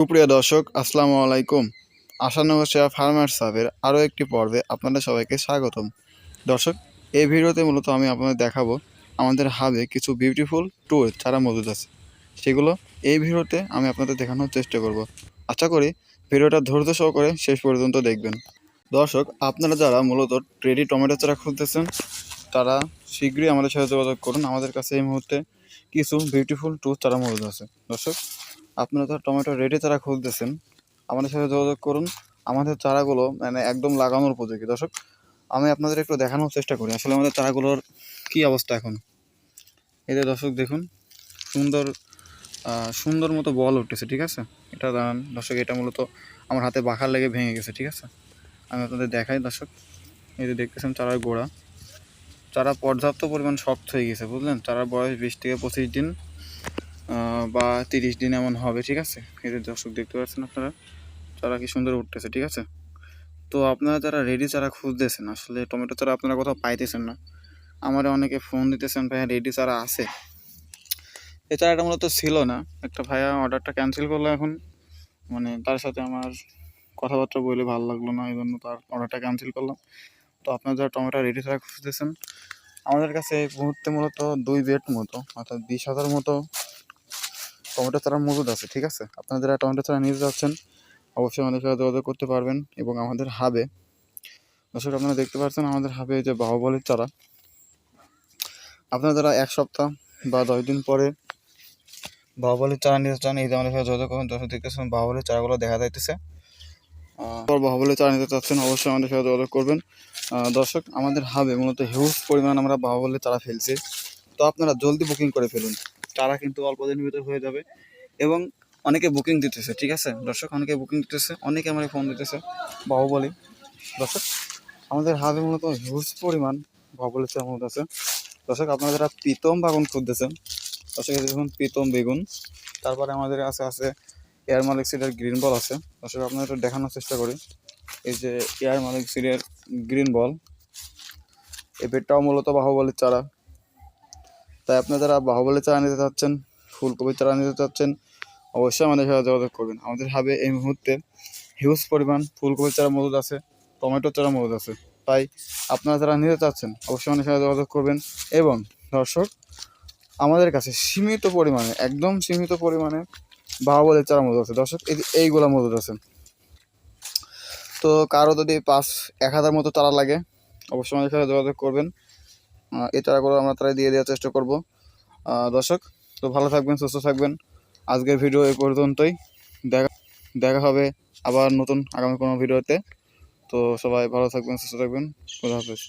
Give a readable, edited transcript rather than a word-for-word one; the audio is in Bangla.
সুপ্রিয় দর্শক, আসসালামু আলাইকুম। আশানগর শেয়া ফার্মার্স হাবের আরও একটি পর্বে আপনাদের সবাইকে স্বাগতম। দর্শক, এই ভিডিওতে মূলত আমি আপনাদের দেখাবো আমাদের হাবে কিছু বিউটিফুল টুল চারা মজুদ আছে। সেগুলো এই ভিডিওতে আমি আপনাদের দেখানোর চেষ্টা করব। আশা করি ভিডিওটা ধৈর্য সহকারে শেষ পর্যন্ত দেখবেন। দর্শক, আপনারা যারা মূলত রেডি টমেটো চারা খুঁজতেছেন তারা শীঘ্রই আমাদের সাথে যোগাযোগ করুন। আমাদের কাছে এই মুহূর্তে কিছু বিউটিফুল টুল চারা মজুদ আছে। দর্শক, আপনারা যারা টমেটো রেডি চারা খুঁজতেছেন আমাদের সাথে যোগাযোগ করুন। আমাদের চারাগুলো একদম লাগানোর উপযোগী। দর্শক, আমি আপনাদের একটু দেখানোর চেষ্টা করি আসলে আমাদের চারাগুলোর কী অবস্থা এখন। এদের দর্শক দেখুন, সুন্দর সুন্দর মতো বল উঠতেছে। ঠিক আছে, এটা দাঁড়ান দর্শক, এটা মূলত আমার হাতে বাঁকার লেগে ভেঙে গেছে। ঠিক আছে, আমি আপনাদের দেখাই। দর্শক, এই যে দেখতেছেন চারার গোড়া, চারা পর্যাপ্ত পরিমাণ শক্ত হয়ে গেছে, বুঝলেন। চারার বয়স 20 থেকে 25 দিন বা 30 দিন এমন হবে। ঠিক আছে, এই যে দর্শক দেখতে পাচ্ছেন আপনারা চারা কি সুন্দর উঠতেছে। ঠিক আছে, তো আপনারা যারা রেডি চারা খুঁজতেছেন, আসলে টমেটো চারা আপনারা কোথাও পাইতেছেন না, আমার অনেকে ফোন দিতেছেন, ভাইয়া রেডি চারা আছে। এই চারাটা মূলত ছিল না, একটা ভাইয়া অর্ডারটা ক্যান্সেল করলো। এখন তার সাথে আমার কথাবার্তা বলে ভালো লাগলো না, এই জন্য তার অর্ডারটা ক্যান্সেল করলাম। তো আপনারা যারা টমেটো রেডি চারা খুঁজতেছেন আমাদের কাছে এই মুহূর্তে মূলত 2 বেড মতো অর্থাৎ 20,000 মতো টমেটো চারা মজুদ আছে। ঠিক আছে, আপনারা যারা টমেটো চারা নিতে যাচ্ছেন অবশ্যই আমাদের সাথে যোগাযোগ করতে পারবেন। এবং আমাদের হাবে দর্শক আপনারা দেখতে পাচ্ছেন আমাদের হাবে যে বাহুবলের চারা, আপনারা যারা 1 সপ্তাহ বা 10 দিন পরে বাহুবলের চারা নিতে চান এই যে আমাদের সাথে যোগাযোগ করুন। দর্শক দেখতেছেন বাহুবলের চারাগুলো দেখা যাইতেছে। বাহুবলের চারা নিতে চাচ্ছেন অবশ্যই আমাদের সাথে যোগাযোগ করবেন। দর্শক, আমাদের হাবে মূলত হিউজ পরিমাণ আমরা বাহুবলের চারা ফেলছি। তো আপনারা জলদি বুকিং করে ফেলুন, চারা কিন্তু অল্প দিনের ভিতরে হয়ে যাবে। এবং অনেকে বুকিং দিতেছে। ঠিক আছে দর্শক, অনেকে বুকিং দিতেছে, অনেকে আমার ফোন দিতেছে বাহুবলী। দর্শক, আমাদের হাবে মূলত হিউজ পরিমাণ বাহুবলের চারা মূলত আছে। দর্শক, আপনারা যারা প্রীতম বাগুন খুঁজতেছেন দর্শক দেখুন প্রীতম বেগুন, তারপরে আমাদের কাছে আছে এয়ার মালিক সিডের গ্রিন বল আছে। দর্শক আপনারা একটু দেখানোর চেষ্টা করি, এই যে এয়ার মালিক সিডের গ্রিন বল, এই বেডটাও মূলত বাহুবলের চারা। তাই আপনারা যারা বাহুবলের চারা নিতে চাচ্ছেন, ফুলকপির চারা নিতে চাচ্ছেন অবশ্যই আমাদের সাথে যোগাযোগ করবেন। আমাদের হাবে এই মুহূর্তে হিউজ পরিমাণ ফুলকপির চারা মজুদ আছে, টমেটোর চারা মজুদ আছে। তাই আপনারা যারা নিতে চাচ্ছেন অবশ্যই আমাদের সাথে যোগাযোগ করবেন। এবং দর্শক, আমাদের কাছে সীমিত পরিমাণে, একদম সীমিত পরিমাণে বাহুবলের চারা মজুদ আছে। দর্শক, এইগুলা মজুদ আছে। তো কারো যদি 1,000 মতো চারা লাগে অবশ্যই আমাদের সাথে যোগাযোগ করবেন। এই চারাগুলো আমরা তারা দিয়ে দেওয়ার চেষ্টা করব। দর্শক, তো ভালো থাকবেন, সুস্থ থাকবেন। আজকের ভিডিও এই পর্যন্তই। দেখা হবে আবার নতুন আগামী কোনো ভিডিওতে। তো সবাই ভালো থাকবেন, সুস্থ থাকবেন। খোদা হাফেজ।